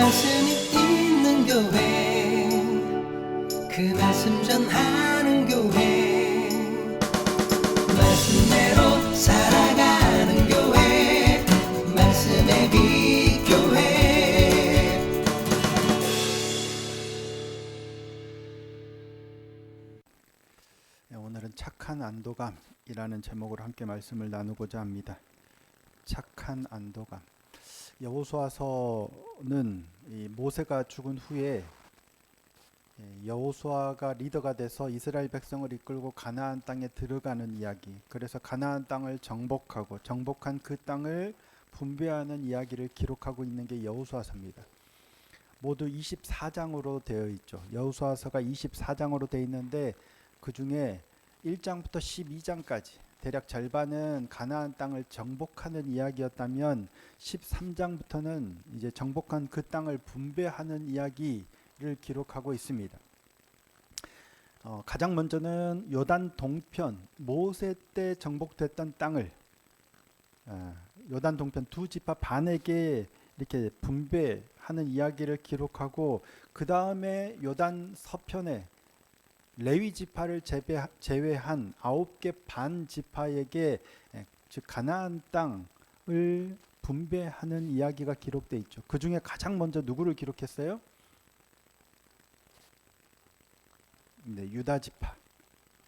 말씀이 있는 교회, 그 말씀 전하는 교회, 말씀대로 살아가는 교회, 말씀의 빛 교회. 오늘은 착한 안도감이라는 제목으로 함께 말씀을 나누고자 합니다. 착한 안도감. 여호수아서는 이 모세가 죽은 후에 여호수아가 리더가 돼서 이스라엘 백성을 이끌고 가나안 땅에 들어가는 이야기, 그래서 가나안 땅을 정복하고 정복한 그 땅을 분배하는 이야기를 기록하고 있는 게 여호수아서입니다. 모두 24장으로 되어 있죠. 여호수아서가 24장으로 되어 있는데 그 중에 1장부터 12장까지 대략 절반은 가나안 땅을 정복하는 이야기였다면 13장부터는 이제 정복한 그 땅을 분배하는 이야기를 기록하고 있습니다. 가장 먼저는 요단 동편, 모세 때 정복됐던 땅을 요단 동편 두 지파 반에게 이렇게 분배하는 이야기를 기록하고, 그 다음에 요단 서편에 레위 지파를 제외한 9개 반 지파에게 즉 가나안 땅을 분배하는 이야기가 기록되어 있죠. 그 중에 가장 먼저 누구를 기록했어요? 네, 유다 지파.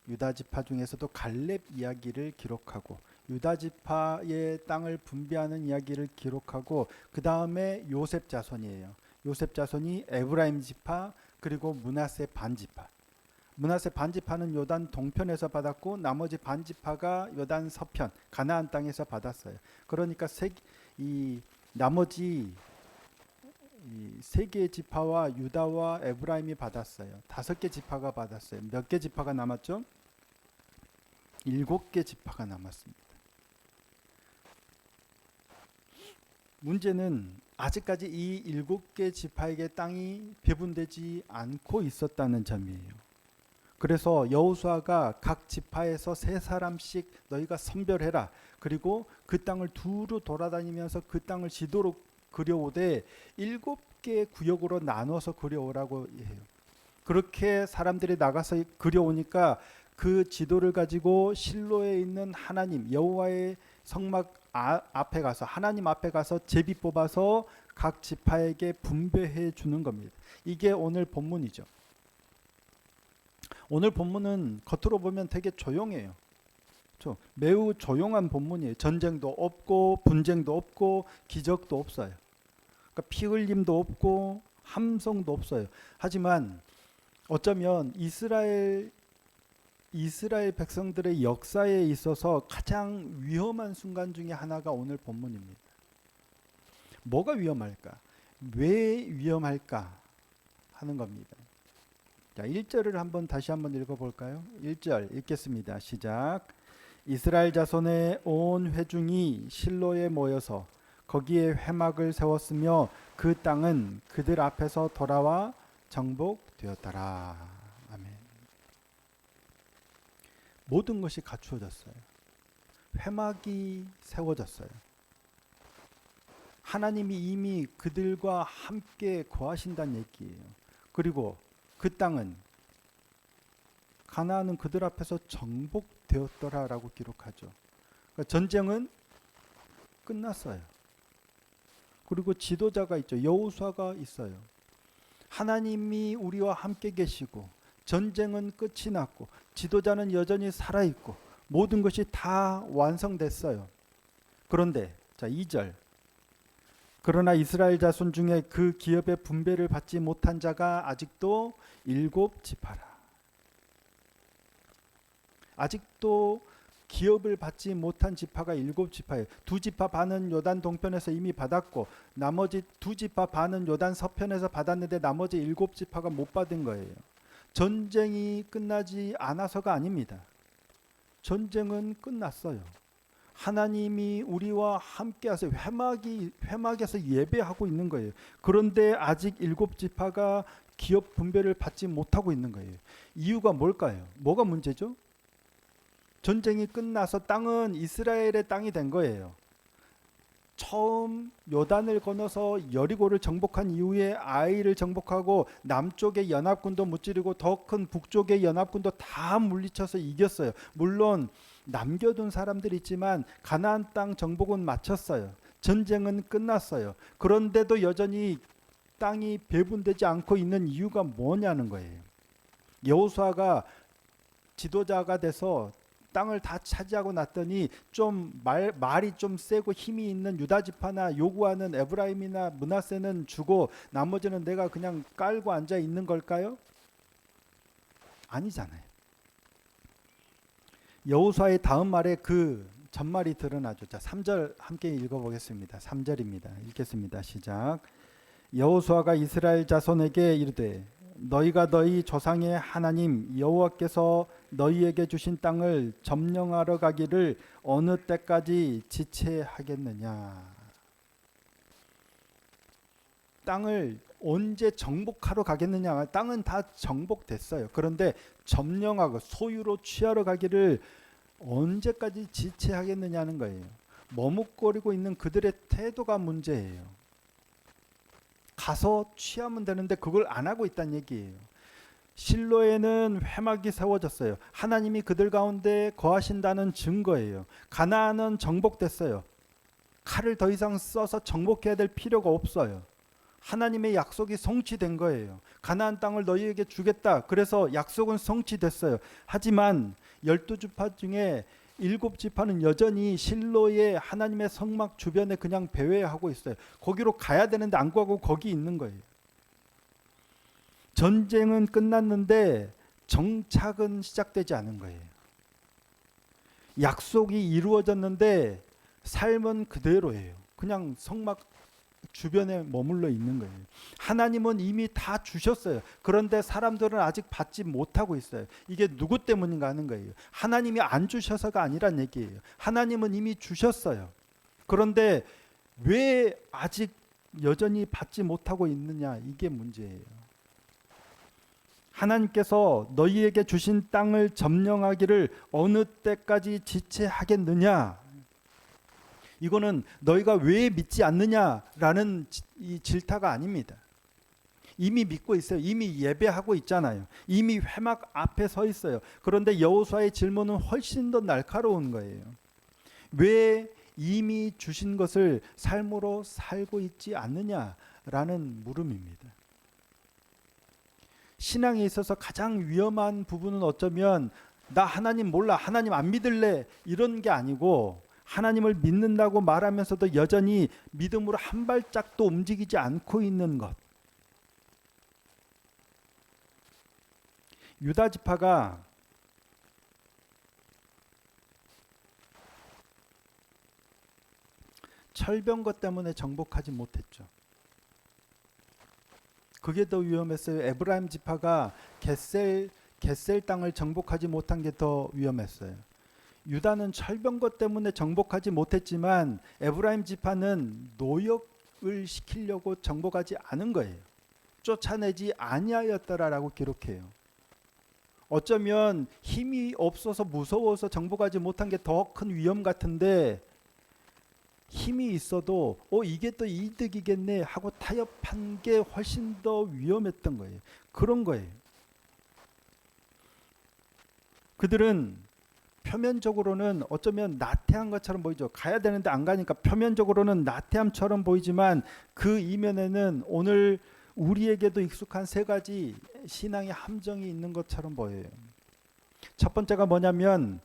유다 지파 중에서도 갈렙 이야기를 기록하고, 유다 지파의 땅을 분배하는 이야기를 기록하고, 그 다음에 요셉 자손이에요. 요셉 자손이 에브라임 지파, 그리고 므낫세 반 지파. 므낫세 반지파는 요단 동편에서 받았고, 나머지 반지파가 요단 서편 가나안 땅에서 받았어요. 그러니까 나머지 세 개의 지파와 유다와 에브라임이 받았어요. 5개 지파가 받았어요. 몇 개 지파가 남았죠? 7개 지파가 남았습니다. 문제는 아직까지 이 7개 지파에게 땅이 배분되지 않고 있었다는 점이에요. 그래서 여호수아가 각 지파에서 3사람씩 너희가 선별해라. 그리고 그 땅을 두루 돌아다니면서 그 땅을 지도로 그려오되 7개 구역으로 나눠서 그려오라고 해요. 그렇게 사람들이 나가서 그려오니까 그 지도를 가지고 실로에 있는 하나님 여호와의 성막 앞에 가서, 하나님 앞에 가서 제비 뽑아서 각 지파에게 분배해 주는 겁니다. 이게 오늘 본문이죠. 오늘 본문은 겉으로 보면 되게 조용해요. 매우 조용한 본문이에요. 전쟁도 없고 분쟁도 없고 기적도 없어요. 그러니까 피 흘림도 없고 함성도 없어요. 하지만 어쩌면 이스라엘 백성들의 역사에 있어서 가장 위험한 순간 중에 하나가 오늘 본문입니다. 뭐가 위험할까? 왜 위험할까? 하는 겁니다. 자, 1절을 다시 한번 읽어볼까요? 1절 읽겠습니다. 시작. 이스라엘 자손의 온 회중이 실로에 모여서 거기에 회막을 세웠으며 그 땅은 그들 앞에서 돌아와 정복되었더라. 아멘. 모든 것이 갖추어졌어요. 회막이 세워졌어요. 하나님이 이미 그들과 함께 거하신다는 얘기예요. 그리고 그 땅은, 가나안은 그들 앞에서 정복되었더라라고 기록하죠. 그러니까 전쟁은 끝났어요. 그리고 지도자가 있죠. 여호수아가 있어요. 하나님이 우리와 함께 계시고 전쟁은 끝이 났고 지도자는 여전히 살아있고 모든 것이 다 완성됐어요. 그런데 자 2절, 그러나 이스라엘 자손 중에 그 기업의 분배를 받지 못한 자가 아직도 7지파라. 아직도 기업을 받지 못한 지파가 7지파예요. 2지파 반은 요단 동편에서 이미 받았고 나머지 2지파 반은 요단 서편에서 받았는데 나머지 7지파가 못 받은 거예요. 전쟁이 끝나지 않아서가 아닙니다. 전쟁은 끝났어요. 하나님이 우리와 함께 하세요. 회막에서 예배하고 있는 거예요. 그런데 아직 7지파가 기업 분배를 받지 못하고 있는 거예요. 이유가 뭘까요? 뭐가 문제죠? 전쟁이 끝나서 땅은 이스라엘의 땅이 된 거예요. 처음 요단을 건너서 여리고를 정복한 이후에 아이를 정복하고 남쪽의 연합군도 무찌르고 더 큰 북쪽의 연합군도 다 물리쳐서 이겼어요. 물론 남겨둔 사람들이 있지만 가나안 땅 정복은 마쳤어요. 전쟁은 끝났어요. 그런데도 여전히 땅이 배분되지 않고 있는 이유가 뭐냐는 거예요. 여호수아가 지도자가 돼서 땅을 다 차지하고 났더니 좀 말이 좀 세고 힘이 있는 유다 지파나 요구하는 에브라임이나 므낫세는 주고 나머지는 내가 그냥 깔고 앉아 있는 걸까요? 아니잖아요. 여호수아의 다음 말에 그 전말이 드러나죠. 자, 3절 함께 읽어보겠습니다. 3절입니다. 읽겠습니다. 시작. 여호수아가 이스라엘 자손에게 이르되 너희가 너희 조상의 하나님 여호와께서 너희에게 주신 땅을 점령하러 가기를 어느 때까지 지체하겠느냐. 땅을 언제 정복하러 가겠느냐. 땅은 다 정복됐어요. 그런데 점령하고 소유로 취하러 가기를 언제까지 지체하겠느냐는 거예요. 머뭇거리고 있는 그들의 태도가 문제예요. 가서 취하면 되는데 그걸 안 하고 있다는 얘기예요. 실로에는 회막이 세워졌어요. 하나님이 그들 가운데 거하신다는 증거예요. 가나안은 정복됐어요. 칼을 더 이상 써서 정복해야 될 필요가 없어요. 하나님의 약속이 성취된 거예요. 가나안 땅을 너희에게 주겠다. 그래서 약속은 성취됐어요. 하지만 12지파 중에 7지파는 여전히 실로의 하나님의 성막 주변에 그냥 배회하고 있어요. 거기로 가야 되는데 안 가고 거기 있는 거예요. 전쟁은 끝났는데 정착은 시작되지 않은 거예요. 약속이 이루어졌는데 삶은 그대로예요. 그냥 성막 주변에 머물러 있는 거예요. 하나님은 이미 다 주셨어요. 그런데 사람들은 아직 받지 못하고 있어요. 이게 누구 때문인가 하는 거예요. 하나님이 안 주셔서가 아니란 얘기예요. 하나님은 이미 주셨어요. 그런데 왜 아직 여전히 받지 못하고 있느냐, 이게 문제예요. 하나님께서 너희에게 주신 땅을 점령하기를 어느 때까지 지체하겠느냐. 이거는 너희가 왜 믿지 않느냐라는 이 질타가 아닙니다. 이미 믿고 있어요. 이미 예배하고 있잖아요. 이미 회막 앞에 서 있어요. 그런데 여호수아의 질문은 훨씬 더 날카로운 거예요. 왜 이미 주신 것을 삶으로 살고 있지 않느냐라는 물음입니다. 신앙에 있어서 가장 위험한 부분은 어쩌면 나 하나님 몰라, 하나님 안 믿을래, 이런 게 아니고 하나님을 믿는다고 말하면서도 여전히 믿음으로 한 발짝도 움직이지 않고 있는 것. 유다 지파가 철병거 때문에 정복하지 못했죠. 그게 더 위험했어요. 에브라임 지파가 겟셀 땅을 정복하지 못한 게 더 위험했어요. 유다는 철병거 때문에 정복하지 못했지만 에브라임 지파는 노역을 시키려고 정복하지 않은 거예요. 쫓아내지 아니하였더라라고 기록해요. 어쩌면 힘이 없어서 무서워서 정복하지 못한 게 더 큰 위험 같은데, 힘이 있어도 이게 또 이득이겠네 하고 타협한 게 훨씬 더 위험했던 거예요. 그런 거예요. 그들은 표면적으로는 어쩌면 나태한 것처럼 보이죠. 가야 되는데 안 가니까 표면적으로는 나태함처럼 보이지만 그 이면에는 오늘 우리에게도 익숙한 세 가지 신앙의 함정이 있는 것처럼 보여요. 첫 번째가 뭐냐면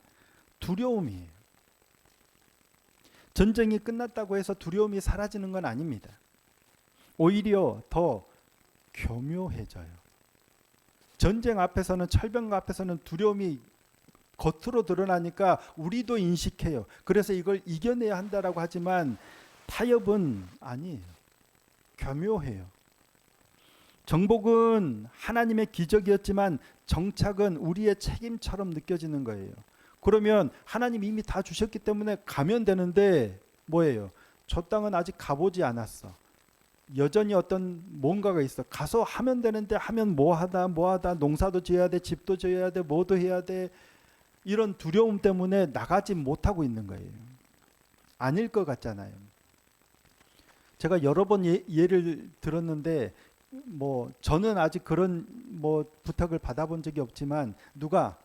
두려움이에요. 전쟁이 끝났다고 해서 두려움이 사라지는 건 아닙니다. 오히려 더 교묘해져요. 전쟁 앞에서는, 철병 앞에서는 두려움이 겉으로 드러나니까 우리도 인식해요. 그래서 이걸 이겨내야 한다라고 하지만 타협은 아니에요. 교묘해요. 정복은 하나님의 기적이었지만 정착은 우리의 책임처럼 느껴지는 거예요. 그러면 하나님 이미 다 주셨기 때문에 가면 되는데 뭐예요? 저 땅은 아직 가보지 않았어. 여전히 어떤 뭔가가 있어. 가서 하면 되는데 하면 뭐하다 농사도 지어야 돼, 집도 지어야 돼, 뭐도 해야 돼. 이런 두려움 때문에 나가지 못하고 있는 거예요. 아닐 것 같잖아요. 제가 여러 번 예를 들었는데 뭐 저는 아직 그런 뭐 부탁을 받아본 적이 없지만 누가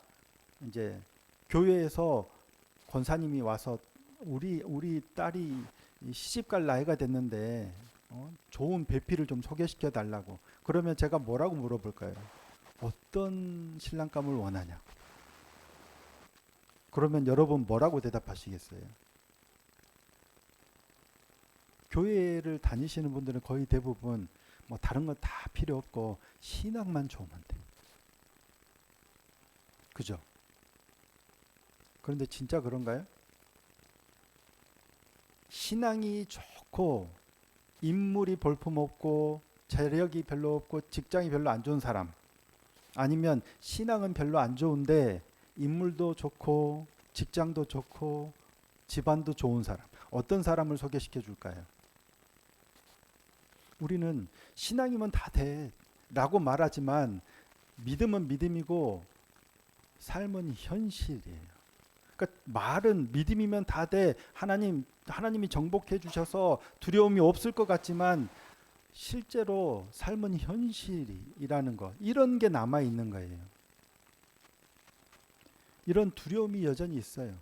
이제 교회에서 권사님이 와서 우리 딸이 시집갈 나이가 됐는데 좋은 배필을 좀 소개시켜 달라고. 그러면 제가 뭐라고 물어볼까요? 어떤 신랑감을 원하냐? 그러면 여러분 뭐라고 대답하시겠어요? 교회를 다니시는 분들은 거의 대부분 뭐 다른 건 다 필요 없고 신앙만 좋으면 돼. 그죠? 그런데 진짜 그런가요? 신앙이 좋고 인물이 볼품없고 재력이 별로 없고 직장이 별로 안 좋은 사람, 아니면 신앙은 별로 안 좋은데 인물도 좋고 직장도 좋고 집안도 좋은 사람, 어떤 사람을 소개시켜 줄까요? 우리는 신앙이면 다 돼 라고 말하지만 믿음은 믿음이고 삶은 현실이에요. 그러니까 말은 믿음이면 다 돼, 하나님이 정복해 주셔서 두려움이 없을 것 같지만 실제로 삶은 현실이라는 것, 이런 게 남아 있는 거예요. 이런 두려움이 여전히 있어요.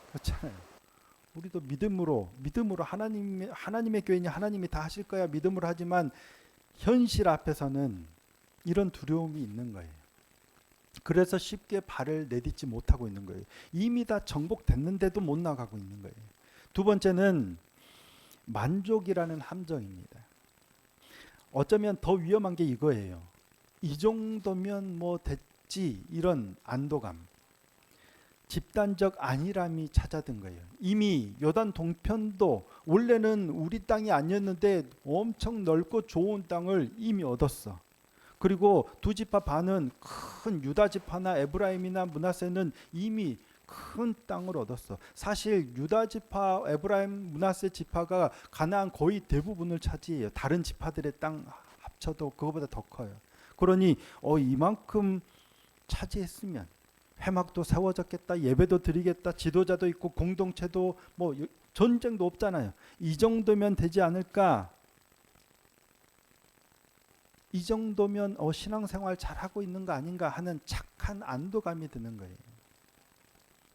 그렇잖아요. 우리도 믿음으로 하나님의 교회니 하나님이 다 하실 거야 믿음으로 하지만 현실 앞에서는 이런 두려움이 있는 거예요. 그래서 쉽게 발을 내딛지 못하고 있는 거예요. 이미 다 정복됐는데도 못 나가고 있는 거예요. 두 번째는 만족이라는 함정입니다. 어쩌면 더 위험한 게 이거예요. 이 정도면 뭐 됐지, 이런 안도감, 집단적 안일함이 찾아든 거예요. 이미 요단 동편도 원래는 우리 땅이 아니었는데 엄청 넓고 좋은 땅을 이미 얻었어. 그리고 두 지파 반은 큰 유다 지파나 에브라임이나 므낫세는 이미 큰 땅을 얻었어. 사실 유다 지파, 에브라임, 므낫세 지파가 가나안 거의 대부분을 차지해요. 다른 지파들의 땅 합쳐도 그거보다 더 커요. 그러니 이만큼 차지했으면 회막도 세워졌겠다, 예배도 드리겠다, 지도자도 있고 공동체도 뭐 전쟁도 없잖아요. 이 정도면 되지 않을까? 이 정도면 신앙생활 잘하고 있는 거 아닌가 하는 착한 안도감이 드는 거예요.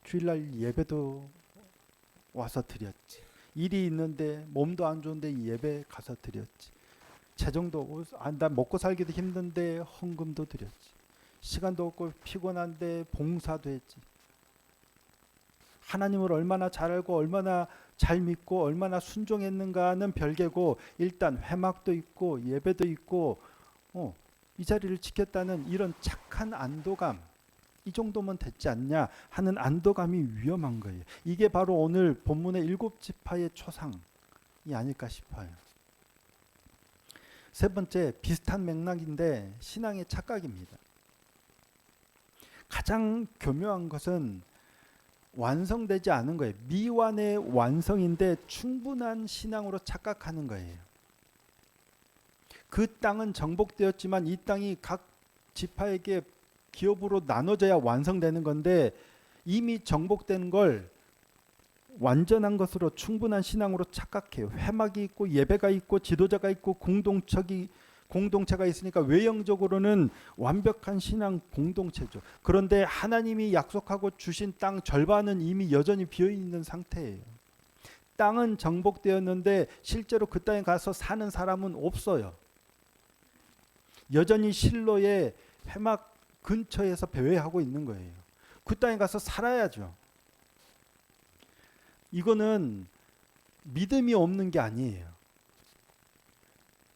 주일날 예배도 와서 드렸지. 일이 있는데 몸도 안 좋은데 예배 가서 드렸지. 재정도 나 먹고 살기도 힘든데 헌금도 드렸지. 시간도 없고 피곤한데 봉사도 했지. 하나님을 얼마나 잘 알고 얼마나 잘 믿고 얼마나 순종했는가는 별개고 일단 회막도 있고 예배도 있고 이 자리를 지켰다는 이런 착한 안도감, 이 정도면 됐지 않냐 하는 안도감이 위험한 거예요. 이게 바로 오늘 본문의 7지파의 초상이 아닐까 싶어요. 세 번째, 비슷한 맥락인데 신앙의 착각입니다. 가장 교묘한 것은 완성되지 않은 거예요. 미완의 완성인데 충분한 신앙으로 착각하는 거예요. 그 땅은 정복되었지만 이 땅이 각 지파에게 기업으로 나눠져야 완성되는 건데 이미 정복된 걸 완전한 것으로 충분한 신앙으로 착각해요. 회막이 있고 예배가 있고 지도자가 있고 공동체가 있으니까 외형적으로는 완벽한 신앙 공동체죠. 그런데 하나님이 약속하고 주신 땅 절반은 이미 여전히 비어있는 상태예요. 땅은 정복되었는데 실제로 그 땅에 가서 사는 사람은 없어요. 여전히 실로의 회막 근처에서 배회하고 있는 거예요. 그 땅에 가서 살아야죠. 이거는 믿음이 없는 게 아니에요.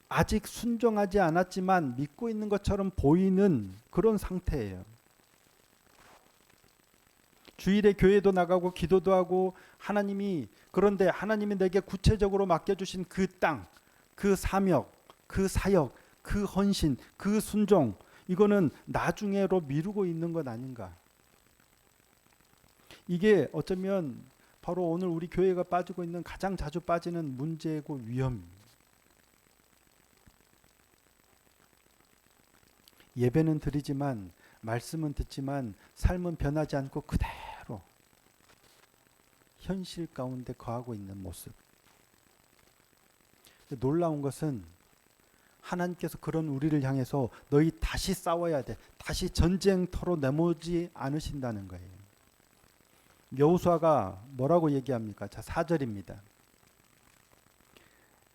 아직 순종하지 않았지만 믿고 있는 것처럼 보이는 그런 상태예요. 주일에 교회도 나가고 기도도 하고 그런데 하나님이 내게 구체적으로 맡겨주신 그 땅, 그 사역, 그 사역, 그 헌신, 그 순종, 이거는 나중에로 미루고 있는 것 아닌가. 이게 어쩌면 바로 오늘 우리 교회가 빠지고 있는 가장 자주 빠지는 문제고 위험입니다. 예배는 드리지만 말씀은 듣지만 삶은 변하지 않고 그대로 현실 가운데 거하고 있는 모습. 놀라운 것은 하나님께서 그런 우리를 향해서 너희 다시 싸워야 돼, 다시 전쟁터로 내모지 않으신다는 거예요. 여호수아가 뭐라고 얘기합니까? 자, 4절입니다.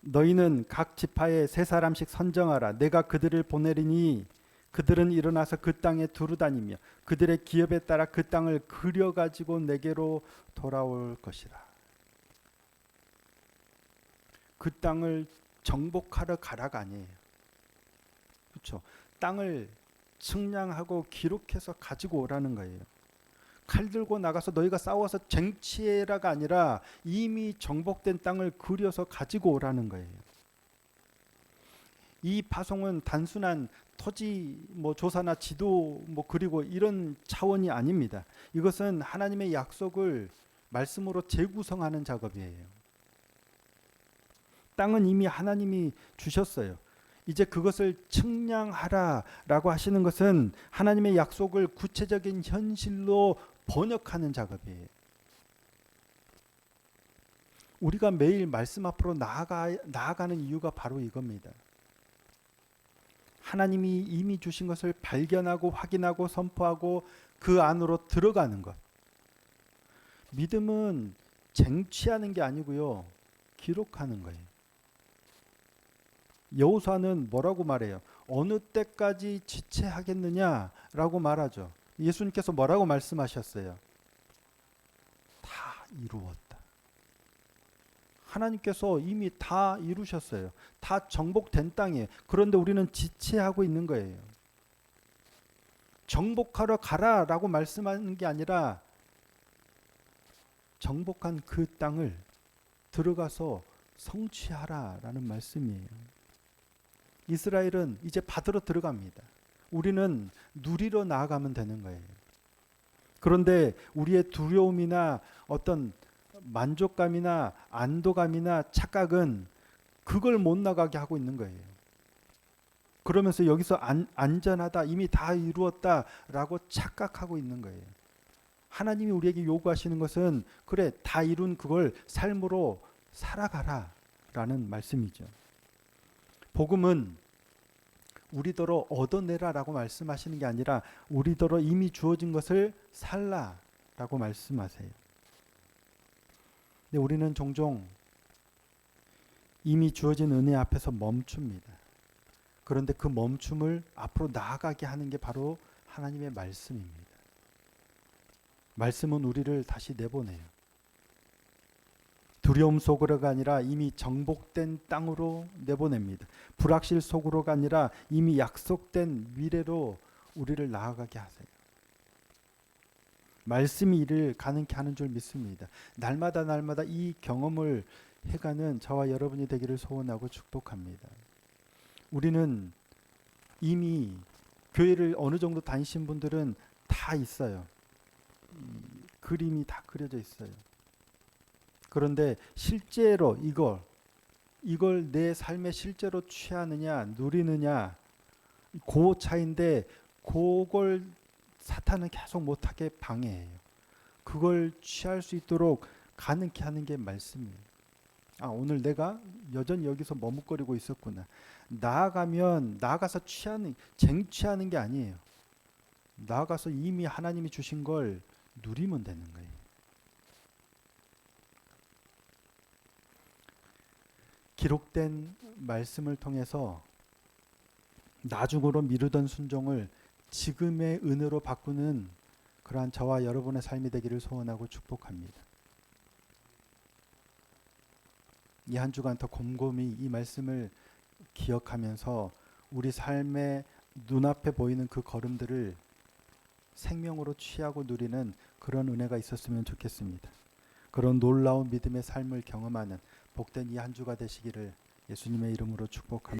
너희는 각 지파에 세 사람씩 선정하라. 내가 그들을 보내리니 그들은 일어나서 그 땅에 두루 다니며 그들의 기업에 따라 그 땅을 그려가지고 내게로 돌아올 것이라. 그 땅을 정복하러 가라가 아니에요. 그렇죠? 땅을 측량하고 기록해서 가지고 오라는 거예요. 칼 들고 나가서 너희가 싸워서 쟁취해라가 아니라 이미 정복된 땅을 그려서 가지고 오라는 거예요. 이 파송은 단순한 토지 조사나 지도 그리고 이런 차원이 아닙니다. 이것은 하나님의 약속을 말씀으로 재구성하는 작업이에요. 땅은 이미 하나님이 주셨어요. 이제 그것을 측량하라라고 하시는 것은 하나님의 약속을 구체적인 현실로 번역하는 작업이에요. 우리가 매일 말씀 앞으로 나아가는 이유가 바로 이겁니다. 하나님이 이미 주신 것을 발견하고 확인하고 선포하고 그 안으로 들어가는 것. 믿음은 쟁취하는 게 아니고요, 기록하는 거예요. 여호수아는 뭐라고 말해요? 어느 때까지 지체하겠느냐라고 말하죠. 예수님께서 뭐라고 말씀하셨어요? 다 이루었다. 하나님께서 이미 다 이루셨어요. 다 정복된 땅이에요. 그런데 우리는 지체하고 있는 거예요. 정복하러 가라라고 말씀하는 게 아니라 정복한 그 땅을 들어가서 성취하라라는 말씀이에요. 이스라엘은 이제 받으러 들어갑니다. 우리는 누리러 나아가면 되는 거예요. 그런데 우리의 두려움이나 어떤 만족감이나 안도감이나 착각은 그걸 못 나가게 하고 있는 거예요. 그러면서 여기서 안전하다, 이미 다 이루었다라고 착각하고 있는 거예요. 하나님이 우리에게 요구하시는 것은 그래, 다 이룬 그걸 삶으로 살아가라라는 말씀이죠. 복음은 우리더러 얻어내라라고 말씀하시는 게 아니라 우리더러 이미 주어진 것을 살라라고 말씀하세요. 근데 우리는 종종 이미 주어진 은혜 앞에서 멈춥니다. 그런데 그 멈춤을 앞으로 나아가게 하는 게 바로 하나님의 말씀입니다. 말씀은 우리를 다시 내보내요. 두려움 속으로가 아니라 이미 정복된 땅으로 내보냅니다. 불확실 속으로가 아니라 이미 약속된 미래로 우리를 나아가게 하세요. 말씀이 이를 가능케 하는 줄 믿습니다. 날마다 이 경험을 해가는 저와 여러분이 되기를 소원하고 축복합니다. 우리는 이미 교회를 어느 정도 다니신 분들은 다 있어요. 그림이 다 그려져 있어요. 그런데 실제로 이걸 내 삶에 실제로 취하느냐 누리느냐 그 차이인데, 그걸 사탄은 계속 못하게 방해해요. 그걸 취할 수 있도록 가능케 하는 게 말씀이에요. 오늘 내가 여전히 여기서 머뭇거리고 있었구나. 나아가서 쟁취하는 게 아니에요. 나아가서 이미 하나님이 주신 걸 누리면 되는 거예요. 기록된 말씀을 통해서 나중으로 미루던 순종을 지금의 은혜로 바꾸는 그러한 저와 여러분의 삶이 되기를 소원하고 축복합니다. 이 한 주간 더 곰곰이 이 말씀을 기억하면서 우리 삶의 눈앞에 보이는 그 걸음들을 생명으로 취하고 누리는 그런 은혜가 있었으면 좋겠습니다. 그런 놀라운 믿음의 삶을 경험하는 복된 이 한 주가 되시기를 예수님의 이름으로 축복합니다.